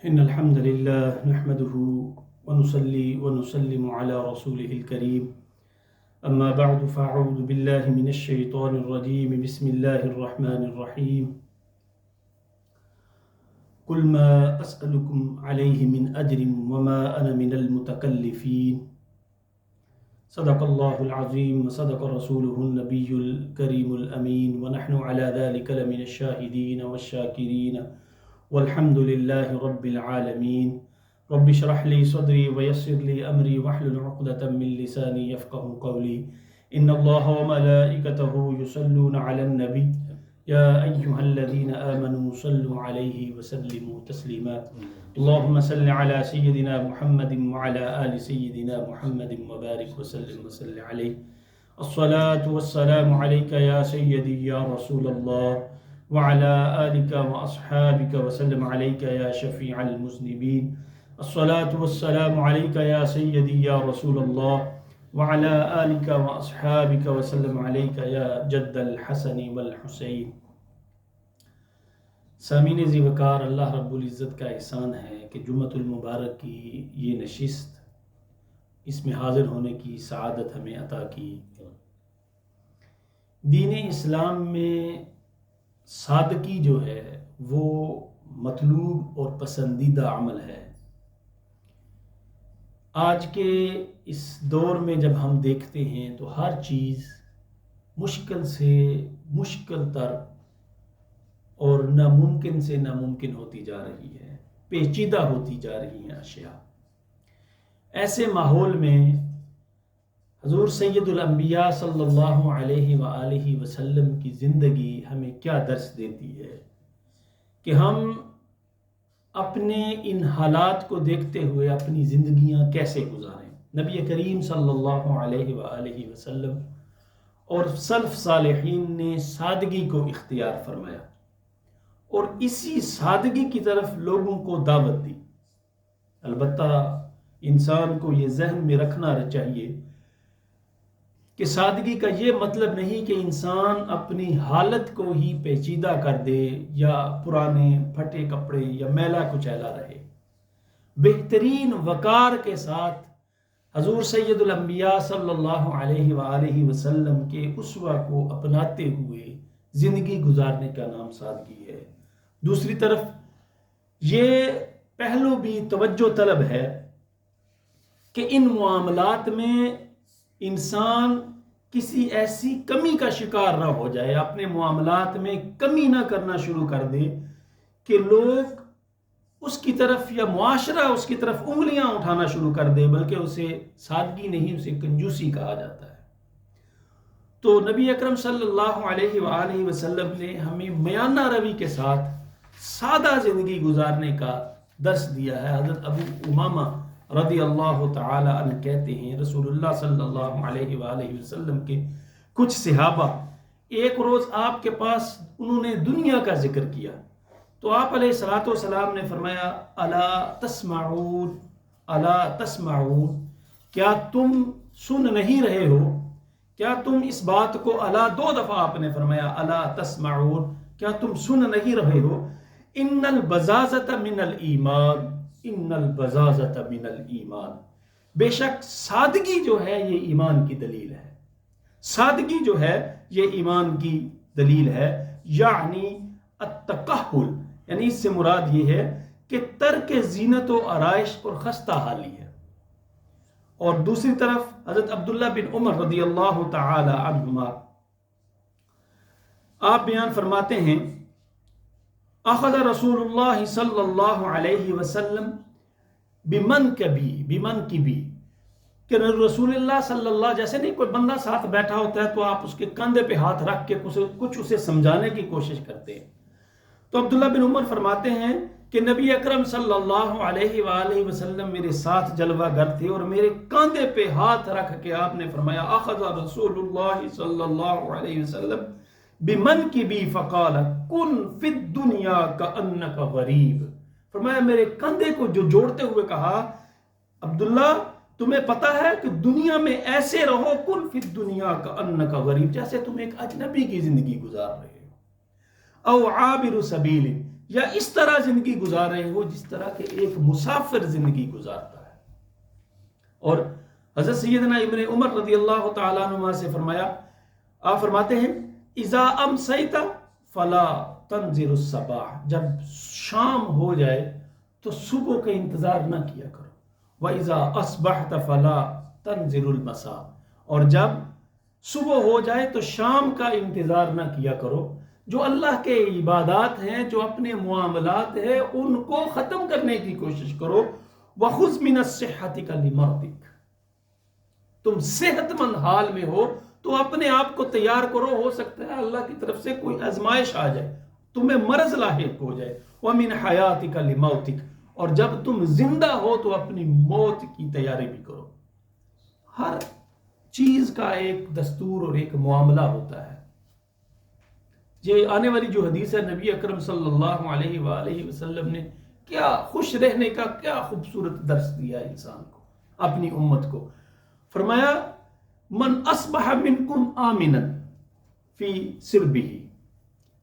إن الحمد لله نحمده ونصلي ونسلم على رسوله الكريم أما بعد فأعوذ بالله من الشيطان الرجيم بسم الله الرحمن الرحيم قل ما أسألكم عليه من أجر وما أنا من المتكلفين صدق الله العظيم وصدق رسوله النبي الكريم الأمين ونحن على ذلك لمن الشاهدين والشاكرين والحمد لله رب العالمين رب اشرح لي صدري ويسر لي أمري واحلل عقدة من لساني يفقه قولي إن الله وملائكته يصلون على النبي يا أيها الذين آمنوا صلوا عليه وسلموا تسليما اللهم صل على سيدنا محمد وعلى آل سيدنا محمد وبارك وسلم وصل عليه الصلاة والسلام عليك يا سيدي يا رسول الله وعلى آلك وأصحابك وسلم عليك يا شفيع المذنبين الصلاة والسلام عليك يا سيدي يا رسول الله وعلى آلك وأصحابك وسلم عليك يا جد الحسن والحسین۔ سامعین ذی وقار، اللہ رب العزت کا احسان ہے کہ جمعۃ المبارک کی یہ نشست، اس میں حاضر ہونے کی سعادت ہمیں عطا کی۔ دین اسلام میں سادگی جو ہے وہ مطلوب اور پسندیدہ عمل ہے۔ آج کے اس دور میں جب ہم دیکھتے ہیں تو ہر چیز مشکل سے مشکل تر اور ناممکن سے ناممکن ہوتی جا رہی ہے، پیچیدہ ہوتی جا رہی ہیں اشیاء۔ ایسے ماحول میں حضور سید الانبیاء صلی اللہ علیہ وآلہ وسلم کی زندگی ہمیں کیا درس دیتی ہے کہ ہم اپنے ان حالات کو دیکھتے ہوئے اپنی زندگیاں کیسے گزاریں۔ نبی کریم صلی اللہ علیہ وآلہ وسلم اور سلف صالحین نے سادگی کو اختیار فرمایا اور اسی سادگی کی طرف لوگوں کو دعوت دی۔ البتہ انسان کو یہ ذہن میں رکھنا چاہیے کہ سادگی کا یہ مطلب نہیں کہ انسان اپنی حالت کو ہی پیچیدہ کر دے یا پرانے پھٹے کپڑے یا میلا کچیلا رہے۔ بہترین وقار کے ساتھ حضور سید الانبیاء صلی اللہ علیہ وآلہ وسلم کے اسوہ کو اپناتے ہوئے زندگی گزارنے کا نام سادگی ہے۔ دوسری طرف یہ پہلو بھی توجہ طلب ہے کہ ان معاملات میں انسان کسی ایسی کمی کا شکار نہ ہو جائے، اپنے معاملات میں کمی نہ کرنا شروع کر دے کہ لوگ اس کی طرف یا معاشرہ اس کی طرف انگلیاں اٹھانا شروع کر دے، بلکہ اسے سادگی نہیں، اسے کنجوسی کہا جاتا ہے۔ تو نبی اکرم صلی اللہ علیہ وآلہ وسلم نے ہمیں میانہ روی کے ساتھ سادہ زندگی گزارنے کا درس دیا ہے۔ حضرت ابو امامہ رضی اللہ تعالی عنہ کہتے ہیں رسول اللہ صلی اللہ علیہ وآلہ وسلم کے کچھ صحابہ ایک روز آپ کے پاس انہوں نے دنیا کا ذکر کیا تو آپ علیہ الصلوۃ والسلام نے فرمایا الا تسمعون الا تسمعون، کیا تم سن نہیں رہے ہو؟ کیا تم اس بات کو الا دو دفعہ آپ نے فرمایا الا تسمعون، کیا تم سن نہیں رہے ہو؟ ان البزازۃ من الایمان، ان البزازۃ من الایمان، بے شک سادگی جو ہے یہ ایمان کی دلیل ہے۔ سادگی جو ہے یہ ایمان کی دلیل ہے، یعنی التکہل، یعنی اس سے مراد یہ ہے کہ ترک زینت و آرائش اور خستہ حالی ہے۔ اور دوسری طرف حضرت عبداللہ بن عمر رضی اللہ تعالی عنہما آپ بیان فرماتے ہیں اخذ رسول اللہ صلی اللہ علیہ وسلم بمنکبی، کہ رسول اللہ صلی اللہ، جیسے نہیں کوئی بندہ ساتھ بیٹھا ہوتا ہے تو آپ اس کے کندھے پہ ہاتھ رکھ کے کچھ اسے سمجھانے کی کوشش کرتے ہیں۔ تو عبداللہ بن عمر فرماتے ہیں کہ نبی اکرم صلی اللہ علیہ وآلہ وسلم میرے ساتھ جلوہ گر تھے اور میرے کاندھے پہ ہاتھ رکھ کے آپ نے فرمایا اخذ رسول اللہ صلی اللہ علیہ وسلم بمنکبی فقال کن فی الدنیا کأنک غریب، فرمایا میرے کندھے کو جو جوڑتے ہوئے کہا عبداللہ تمہیں پتہ ہے کہ دنیا میں ایسے رہو، کن فی الدنیا کأنک غریب، جیسے تم ایک اجنبی کی زندگی گزار رہے ہو، او عابر سبیل، یا اس طرح زندگی گزار رہے ہو جس طرح کہ ایک مسافر زندگی گزارتا ہے. اور حضرت سیدنا ابن عمر رضی اللہ تعالیٰ عنہ سے فرمایا، آپ فرماتے ہیں اذا امسیت فلا تنظر الصباح، جب شام ہو جائے تو صبح کا انتظار نہ کیا کرو. وَإِذَا أَصْبَحْتَ فَلَا تَنْزِرُ الْمَسَاءَ، اور جب صبح ہو جائے تو شام کا انتظار نہ کیا کرو. جو اللہ کے عبادات ہیں، جو اپنے معاملات ہیں، ان کو ختم کرنے کی کوشش کرو. وَخُذْ مِنَ الصِّحَّةِ لِمَرْضِكَ، تم صحت مند حال میں ہو تو اپنے آپ کو تیار کرو، ہو سکتا ہے اللہ کی طرف سے کوئی آزمائش آ جائے، تمہیں مرض لاحق ہو جائے. وَمِنْ حَيَاتِكَ لِمَوْتِكَ، اور جب تم زندہ ہو تو اپنی موت کی تیاری بھی کرو. ہر چیز کا ایک دستور اور ایک معاملہ ہوتا ہے. یہ آنے والی جو حدیث ہے، نبی اکرم صلی اللہ علیہ وآلہ وسلم نے کیا خوش رہنے کا کیا خوبصورت درس دیا انسان کو، اپنی امت کو. فرمایا من اصبح منکم آمنا فی سربہ،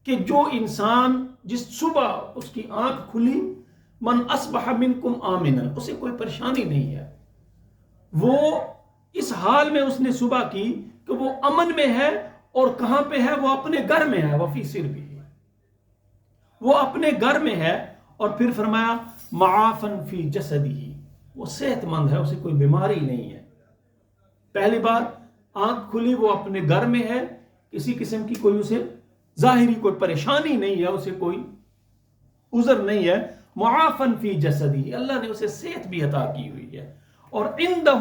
کہ جو انسان جس صبح اس کی آنکھ کھلی، من اصبح منکم آمنا، اسے کوئی پریشانی نہیں ہے، وہ اس حال میں اس نے صبح کی کہ وہ امن میں ہے. اور کہاں پہ ہے؟ وہ اپنے گھر میں ہے. وفی سربہ، وہ اپنے گھر میں ہے. اور پھر فرمایا معافن فی جسدہ، وہ صحت مند ہے، اسے کوئی بیماری نہیں ہے. پہلی بات، آنکھ کھلی، وہ اپنے گھر میں ہے، کسی قسم کی کوئی اسے ظاہری کوئی پریشانی نہیں ہے، اسے کوئی عذر نہیں ہے. معافن فی جسدہ، اللہ نے اسے صحت بھی عطا کی ہوئی ہے. اور عندہ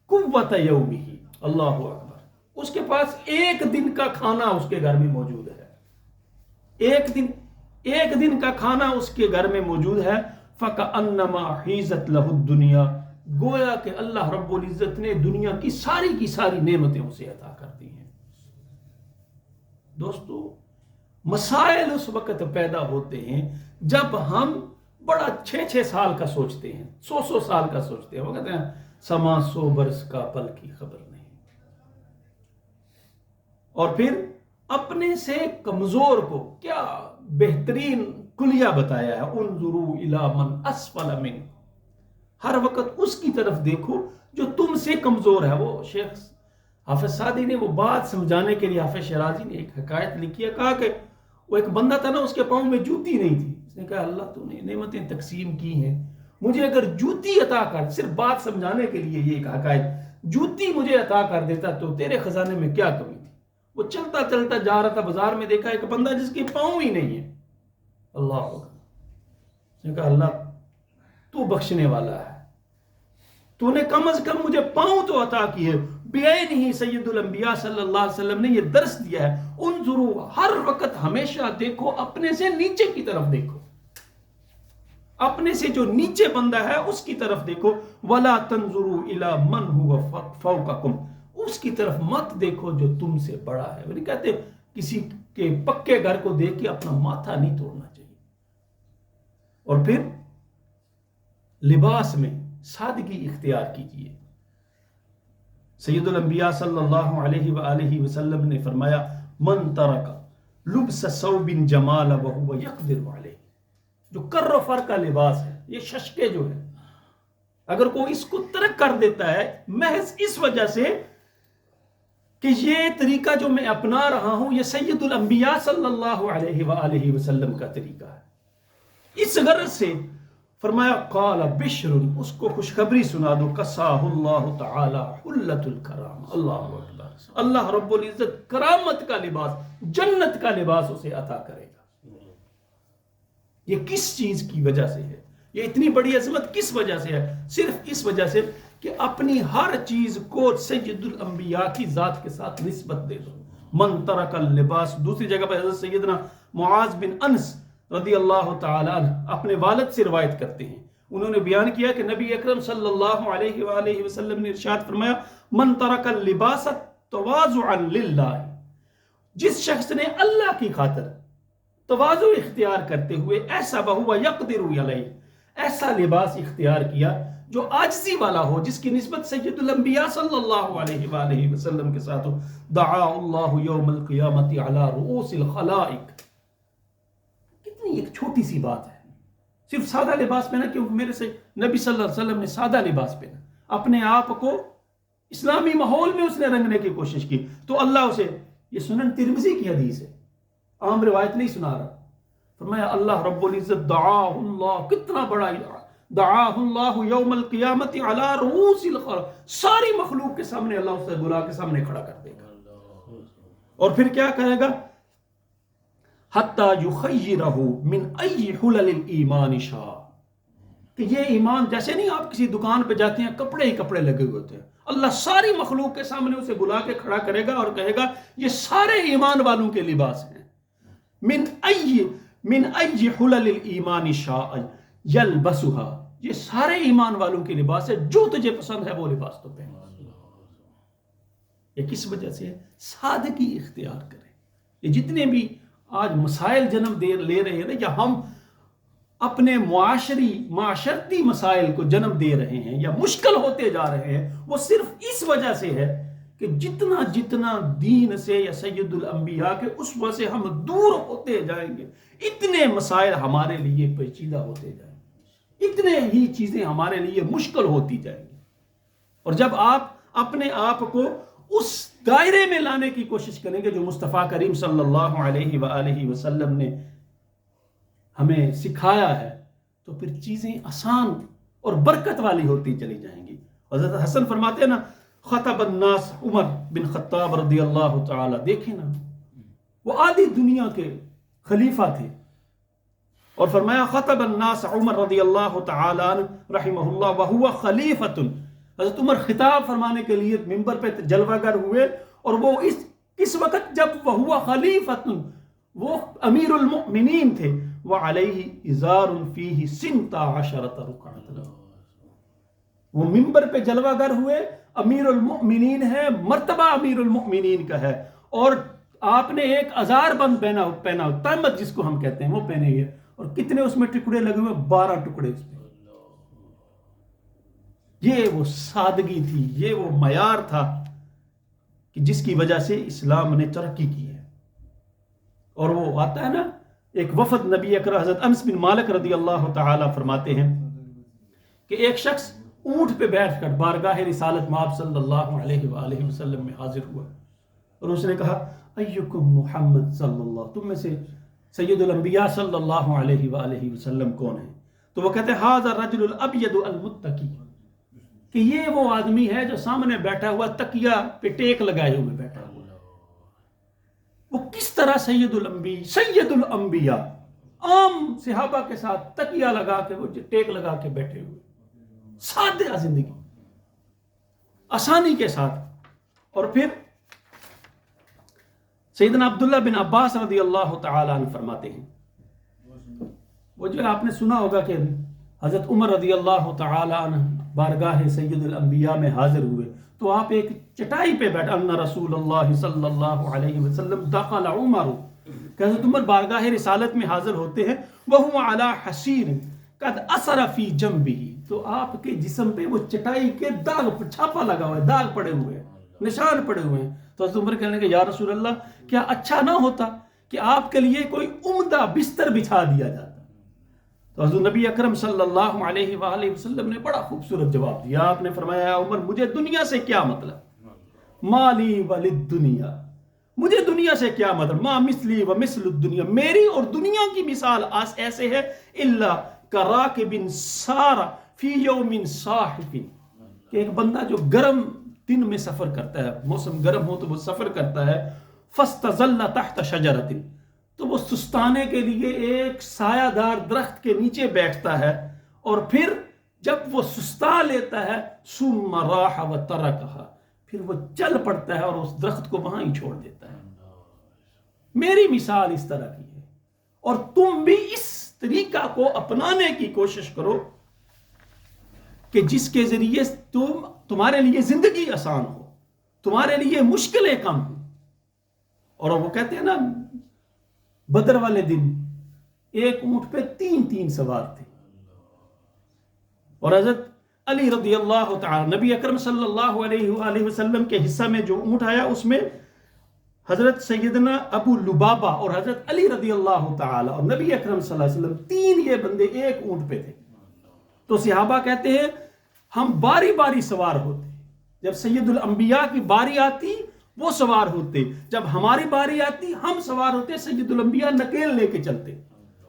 قوت یومہ، اللہ اکبر، اس کے پاس ایک دن کا کھانا اس کے گھر میں موجود ہے. ایک دن کا کھانا اس کے گھر میں موجود ہے. فَكَأَنَّمَا حِيزَتْ لَهُ الدُّنْيَا، گویا کہ اللہ رب العزت نے دنیا کی ساری نعمتیں اسے عطا کر دی ہیں. دوستو، مسائل اس وقت پیدا ہوتے ہیں جب ہم بڑا 6 سال کا سوچتے ہیں، 100 سال کا سوچتے ہیں. وہ کہتے ہیں سما 100 برس کا پل کی خبر نہیں. اور پھر اپنے سے کمزور کو کیا بہترین کلیہ بتایا ہے، انظروا الی من اسفل منکم، ہر وقت اس کی طرف دیکھو جو تم سے کمزور ہے. وہ شیخ حافظ سعدی نے وہ بات سمجھانے کے لیے، حافظ شیرازی نے ایک حکایت لکھی ہے. کہا کہ وہ ایک بندہ تھا نا، اس کے پاؤں میں جوتی نہیں تھی. اس نے کہا اللہ تو نے نعمتیں تقسیم کی ہیں، مجھے اگر جوتی عطا کر، صرف بات سمجھانے کے لیے یہ ایک حکایت، جوتی مجھے عطا کر دیتا تو تیرے خزانے میں کیا کمی تھی. وہ چلتا چلتا جا رہا تھا، بازار میں دیکھا ایک بندہ جس کے پاؤں ہی نہیں ہے. اللہ اکبر. اس نے کہا اللہ تو بخشنے والا ہے، تو نے کم از کم مجھے پاؤں تو عطا کی ہے. بعین ہی سید الانبیاء صلی اللہ علیہ وسلم نے یہ درس دیا ہے، انظروا، ہر وقت ہمیشہ دیکھو، اپنے سے نیچے کی طرف دیکھو، اپنے سے جو نیچے بندہ ہے اس کی طرف دیکھو. ولا تنظروا الی من هو فوقکم، اس کی طرف مت دیکھو جو تم سے بڑا ہے. وہ نہیں کہتے کسی کے پکے گھر کو دیکھ کے اپنا ماتھا نہیں توڑنا چاہیے. اور پھر لباس میں سادگی اختیار کیجیے. سید الانبیاء صلی اللہ علیہ وآلہ وسلم نے فرمایا من ترک لبس ثوب جمال وهو يقدر علیہ، جو کر و فر کا لباس ہے، یہ ششکے جو ہے، اگر کوئی اس کو ترک کر دیتا ہے محض اس وجہ سے کہ یہ طریقہ جو میں اپنا رہا ہوں یہ سید الانبیاء صلی اللہ علیہ وآلہ وسلم کا طریقہ ہے، اس غرض سے فرمایا قال بشر، اس کو خوشخبری سنا دو، کساہ اللہ تعالی حلت الکرام. اللہ اکبر، اللہ رب العزت کرامت کا لباس، جنت کا لباس اسے عطا کرے گا. یہ کس چیز کی وجہ سے ہے؟ یہ اتنی بڑی عظمت کس وجہ سے ہے؟ صرف اس وجہ سے کہ اپنی ہر چیز کو سید الانبیاء کی ذات کے ساتھ نسبت دے دو. من ترک اللباس. دوسری جگہ پر حضرت سیدنا معاذ بن انس رضی اللہ تعالی عنہ اپنے والد سے روایت کرتے ہیں، انہوں نے بیان کیا کہ نبی اکرم صلی اللہ علیہ وآلہ وسلم نے ارشاد فرمایا من ترک اللباس تواضعا للہ، جس شخص نے اللہ کی خاطر تواضع اختیار کرتے ہوئے ایسا بہوا یقدر علیہ، ایسا لباس اختیار کیا جو عاجزی والا ہو، جس کی نسبت سید الانبیاء صلی اللہ علیہ وآلہ وسلم کے ساتھ ہو، دعا اللہ یوم القیامت علی رؤوس الخلائق. کتنی نہیں ایک چھوٹی سی بات ہے، صرف سادہ لباس پہنا، کیونکہ میرے سے نبی صلی اللہ علیہ وسلم نے سادہ لباس پہنا، اپنے آپ کو اسلامی ماحول میں اس نے رنگنے کی کوشش کی، تو اللہ اسے، یہ سنن ترمذی کی حدیث ہے، عام روایت نہیں سنا رہا، فرمایا اللہ رب العزت دعاہ اللہ، کتنا بڑا دعاہ اللہ یوم القیامت علی رؤوس الخلق، ساری مخلوق کے سامنے اللہ اسے بلا کے سامنے کھڑا کر دے گا، اور پھر کیا کہے گا، حتی یخیرہ من ای حلل الایمان شاء، کہ یہ ایمان، جیسے نہیں آپ کسی دکان پہ جاتے ہیں کپڑے ہی کپڑے لگے ہوئے ہوتے ہیں، اللہ ساری مخلوق کے سامنے اسے بلا کے کھڑا کرے گا اور کہے گا یہ سارے ایمان والوں کے لباس ہیں، من ای حلل الایمان شاء یلبسها، یہ سارے ایمان والوں کے لباس ہے، جو تجھے پسند ہے وہ لباس تو پہن۔ یہ کس وجہ سے ہے؟ سادگی اختیار کرے۔ یہ جتنے بھی آج مسائل جنم لے رہے ہیں یا ہم اپنے معاشرتی مسائل کو جنم دے رہے ہیں یا مشکل ہوتے جا رہے ہیں، وہ صرف اس وجہ سے ہے کہ جتنا دین سے یا سید الانبیاء کے اسوہ سے ہم دور ہوتے جائیں گے، اتنے مسائل ہمارے لیے پیچیدہ ہوتے جائیں گے، اتنے ہی چیزیں ہمارے لیے مشکل ہوتی جائیں گی۔ اور جب آپ اپنے آپ کو اس دائرے میں لانے کی کوشش کریں گے جو مصطفیٰ کریم صلی اللہ علیہ وآلہ وسلم نے ہمیں سکھایا ہے، تو پھر چیزیں آسان اور برکت والی ہوتی چلی جائیں گی۔ حضرت حسن فرماتے ہیں نا، خطب الناس عمر بن خطاب رضی اللہ تعالی، دیکھیں نا وہ آدھی دنیا کے خلیفہ تھے، اور فرمایا خطب الناس عمر رضی اللہ تعالی عنہ رحمہ اللہ وہو خلیفۃ، حضرت عمر خطاب فرمانے کے لیے ممبر پہ جلوہ گر ہوئے، اور وہ اس وقت جب وہو خلیفۃ، وہ امیر المؤمنین تھے، وعلیہ ازار فیہ سنتا عشرۃ رکعۃ، وہ ممبر پہ جلوہ گر ہوئے، امیر المؤمنین ہے، مرتبہ امیر المؤمنین کا ہے، اور آپ نے ایک ازار بند پہنا، تہمت جس کو ہم کہتے ہیں، وہ پہنے ہوئے، اور کتنے اس میں ٹکڑے لگے ہوئے، 12 ٹکڑے اس میں۔ یہ وہ سادگی تھی، یہ وہ معیار تھا کہ جس کی وجہ سے اسلام نے ترقی کی ہے۔ اور وہ آتا ہے نا، ایک وفد نبی اکرم حضرت انس بن مالک رضی اللہ تعالی فرماتے ہیں کہ ایک شخص اونٹ پہ بیٹھ کر بارگاہ رسالت مآب صلی اللہ علیہ وآلہ وسلم میں حاضر ہوا، اور اس نے کہا ایکم محمد صلی اللہ، تم میں سے سید الانبیاء صلی اللہ علیہ وآلہ وسلم کون ہے؟ تو وہ کہتے ہیں ھذا الرجل الابید المتقی، کہ یہ وہ آدمی ہے جو سامنے بیٹھا ہوا تکیہ پہ ٹیک لگائے ہوئے بیٹھا ہوا۔ وہ کس طرح سید الانبیاء عام صحابہ کے ساتھ تکیہ لگا کے، وہ ٹیک لگا کے بیٹھے ہوئے، سادہ زندگی، آسانی کے ساتھ۔ اور پھر سیدنا عبداللہ بن عباس رضی اللہ تعالی عنہ فرماتے ہیں، وہ جو آپ نے سنا ہوگا کہ حضرت عمر رضی اللہ تعالی عنہ بارگاہ سید الانبیاء میں حاضر ہوئے، تو آپ ایک چٹائی پہ بیٹھا، ان رسول اللہ صلی اللہ علیہ وسلم دخل عمر، کہ حضرت عمر بارگاہ رسالت میں حاضر ہوتے ہیں، وہو علی حسیر قد اثر فی جنبہ، تو آپ کے جسم پہ وہ چٹائی کے داغ، چھاپا لگا ہوا ہے، داغ پڑے ہوئے ہیں، نشان پڑے ہوئے ہیں۔ تو حضرت عمر کہنے کہ یا رسول اللہ، کیا اچھا نہ ہوتا کہ آپ کے لیے کوئی عمدہ بستر بچھا دیا جاتا؟ تو حضور نبی اکرم صلی اللہ علیہ وآلہ وسلم نے بڑا خوبصورت جواب دیا، آپ نے فرمایا یا عمر، مجھے دنیا سے کیا مطلب، مالی وللدنیا، مجھے دنیا سے کیا مطلب، ما مثلی و مثل الدنیا، میری اور دنیا کی مثال ایسے ہے، الا کراکب سار فی یوم صاحب، کہ ایک بندہ جو گرم دن میں سفر کرتا ہے، موسم گرم ہو تو وہ سفر کرتا ہے، فاستظل تحت شجرۃ، تو وہ سستانے کے لیے ایک سایہ دار درخت کے نیچے بیٹھتا ہے، اور پھر جب وہ سستا لیتا ہے ثم راح وترکها، پھر وہ چل پڑتا ہے اور اس درخت کو وہاں ہی چھوڑ دیتا ہے۔ میری مثال اس طرح کی ہے، اور تم بھی اس طریقہ کو اپنانے کی کوشش کرو کہ جس کے ذریعے تمہارے لیے زندگی آسان ہو، تمہارے لیے مشکلیں کم ہوں۔ اور وہ کہتے ہیں نا، بدر والے دن ایک اونٹ پہ 3 سوار تھے، اور حضرت علی رضی اللہ تعالی، نبی اکرم صلی اللہ علیہ وآلہ وسلم کے حصہ میں جو اونٹ آیا اس میں حضرت سیدنا ابو لبابہ اور حضرت علی رضی اللہ تعالی اور نبی اکرم صلی اللہ علیہ وسلم، تین یہ بندے ایک اونٹ پہ تھے. تو صحابہ کہتے ہیں ہم باری باری سوار ہوتے، جب سید الانبیاء کی باری آتی وہ سوار ہوتے، جب ہماری باری آتی ہم سوار ہوتے، سید الانبیاء نکیل لے کے چلتے.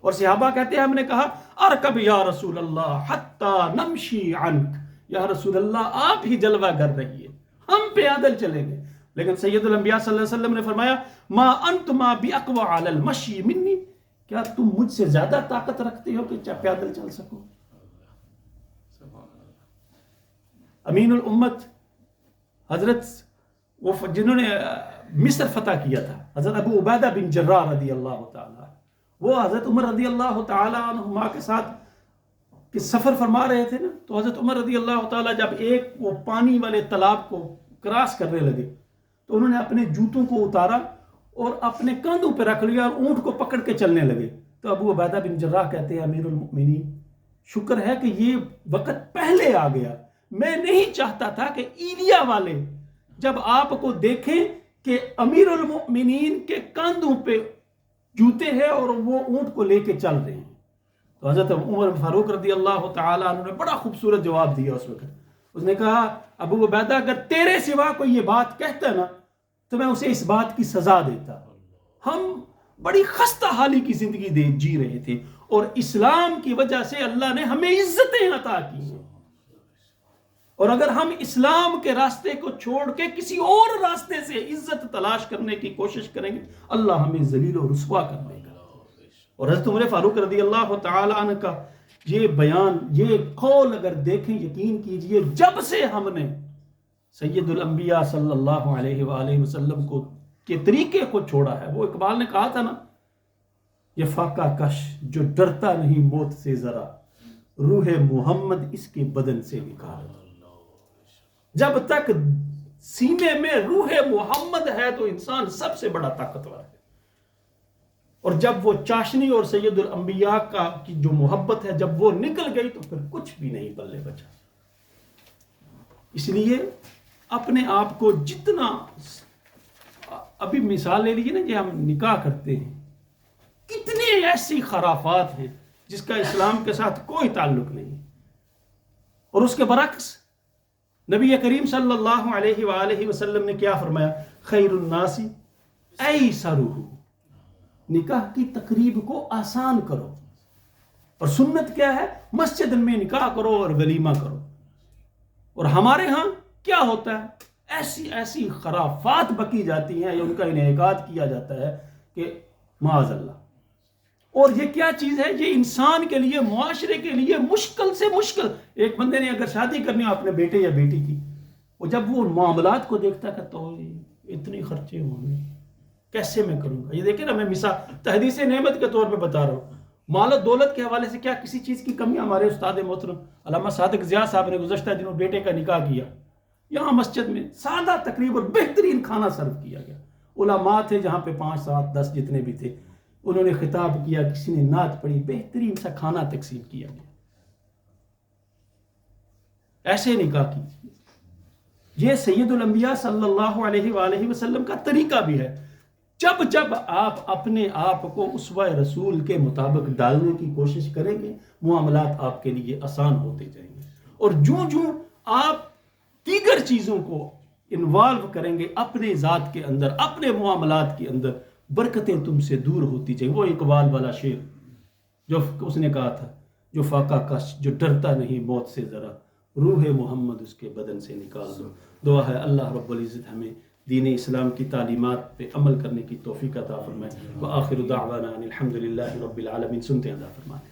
اور صحابہ کہتے ہیں ہم نے کہا ارکب یا رسول اللہ حتی نمشی عنک، یا رسول اللہ آپ ہی جلوہ کر رہی ہے، ہم پیدل چلیں گے. لیکن سید الانبیاء صلی اللہ علیہ وسلم نے فرمایا ما انتما باقوى علی المشی منی، کیا تم مجھ سے زیادہ طاقت رکھتے ہو کہ پیدل چل سکو؟ امین الامت حضرت وہ جنہوں نے مصر فتح کیا تھا، حضرت ابو عبیدہ بن جراح رضی اللہ تعالیٰ، وہ حضرت عمر رضی اللہ تعالیٰ عنہما کے ساتھ کہ سفر فرما رہے تھے نا، تو حضرت عمر رضی اللہ تعالیٰ جب ایک وہ پانی والے تالاب کو کراس کرنے لگے تو انہوں نے اپنے جوتوں کو اتارا اور اپنے کندھوں پہ رکھ لیا اور اونٹ کو پکڑ کے چلنے لگے. تو ابو عبیدہ بن جراح کہتے ہیں امیر المؤمنین شکر ہے کہ یہ وقت پہلے آ گیا، میں نہیں چاہتا تھا کہ ایلیا والے جب آپ کو دیکھیں کہ امیر المؤمنین کے کاندھوں پہ جوتے ہیں اور وہ اونٹ کو لے کے چل رہے ہیں. تو حضرت عمر فاروق رضی اللہ تعالیٰ عنہ نے بڑا خوبصورت جواب دیا اس وقت. اس نے کہا ابو عبیدہ اگر تیرے سوا کوئی یہ بات کہتا نا تو میں اسے اس بات کی سزا دیتا. ہم بڑی خستہ حالی کی زندگی جی رہے تھے اور اسلام کی وجہ سے اللہ نے ہمیں عزتیں عطا کی ہیں، اور اگر ہم اسلام کے راستے کو چھوڑ کے کسی اور راستے سے عزت تلاش کرنے کی کوشش کریں گے اللہ ہمیں ذلیل و رسوا کر دے گا. اور حضرت عمر فاروق رضی اللہ تعالی عنہ کا یہ بیان، یہ قول اگر دیکھیں یقین کیجئے جب سے ہم نے سید الانبیاء صلی اللہ علیہ وآلہ وسلم کو کے طریقے کو چھوڑا ہے. وہ اقبال نے کہا تھا نا یہ فاقہ کش جو ڈرتا نہیں موت سے ذرا، روح محمد اس کے بدن سے نکال. جب تک سینے میں روح محمد ہے تو انسان سب سے بڑا طاقتور ہے، اور جب وہ چاشنی اور سید الانبیاء کی جو محبت ہے جب وہ نکل گئی تو پھر کچھ بھی نہیں پلے بچا. اس لیے اپنے آپ کو جتنا، ابھی مثال لے لیجیے نا جی ہم نکاح کرتے ہیں، کتنے ایسی خرافات ہیں جس کا اسلام کے ساتھ کوئی تعلق نہیں، اور اس کے برعکس نبی کریم صلی اللہ علیہ وآلہ وسلم نے کیا فرمایا؟ خیر الناس ایسرہ، نکاح کی تقریب کو آسان کرو. اور سنت کیا ہے؟ مسجد میں نکاح کرو اور ولیمہ کرو. اور ہمارے ہاں کیا ہوتا ہے؟ ایسی خرافات بکی جاتی ہیں یا ان کا انعقاد کیا جاتا ہے کہ معاذ اللہ. اور یہ کیا چیز ہے؟ یہ انسان کے لیے، معاشرے کے لیے مشکل سے مشکل. ایک بندے نے اگر شادی کرنی ہو اپنے بیٹے یا بیٹی کی، وہ جب وہ معاملات کو دیکھتا ہے کہ تو اتنے خرچے ہوں گے کیسے میں کروں گا. یہ دیکھیں نا، میں مثال تحدیث نعمت کے طور پہ بتا رہا ہوں. مال و دولت کے حوالے سے کیا کسی چیز کی کمی؟ ہمارے استاد محترم علامہ صادق ضیاء صاحب نے گزشتہ دنوں بیٹے کا نکاح کیا، یہاں مسجد میں سادہ تقریب اور بہترین کھانا سرو کیا گیا. علماء تھے جہاں پہ 5 7 10 جتنے بھی تھے، انہوں نے خطاب کیا، کسی نے نعت پڑھی، بہترین سا کھانا تقسیم کیا گیا. ایسے نکاح کیجیے. یہ سید الانبیاء صلی اللہ علیہ وآلہ وسلم کا طریقہ بھی ہے. جب آپ اپنے آپ کو اسوہ رسول کے مطابق ڈالنے کی کوشش کریں گے معاملات آپ کے لیے آسان ہوتے جائیں گے. اور جو آپ دیگر چیزوں کو انوالو کریں گے اپنے ذات کے اندر، اپنے معاملات کے اندر، برکتیں تم سے دور ہوتی جائیں. وہ اقبال والا شعر جو اس نے کہا تھا، جو فاقہ کش جو ڈرتا نہیں موت سے ذرا، روح محمد اس کے بدن سے نکال دو. دعا ہے اللہ رب العزت ہمیں دین اسلام کی تعلیمات پہ عمل کرنے کی توفیق عطا فرمائے. وآخر دعوانا ان الحمد للہ رب العالمین. سنتے ہیں عطا فرمائے.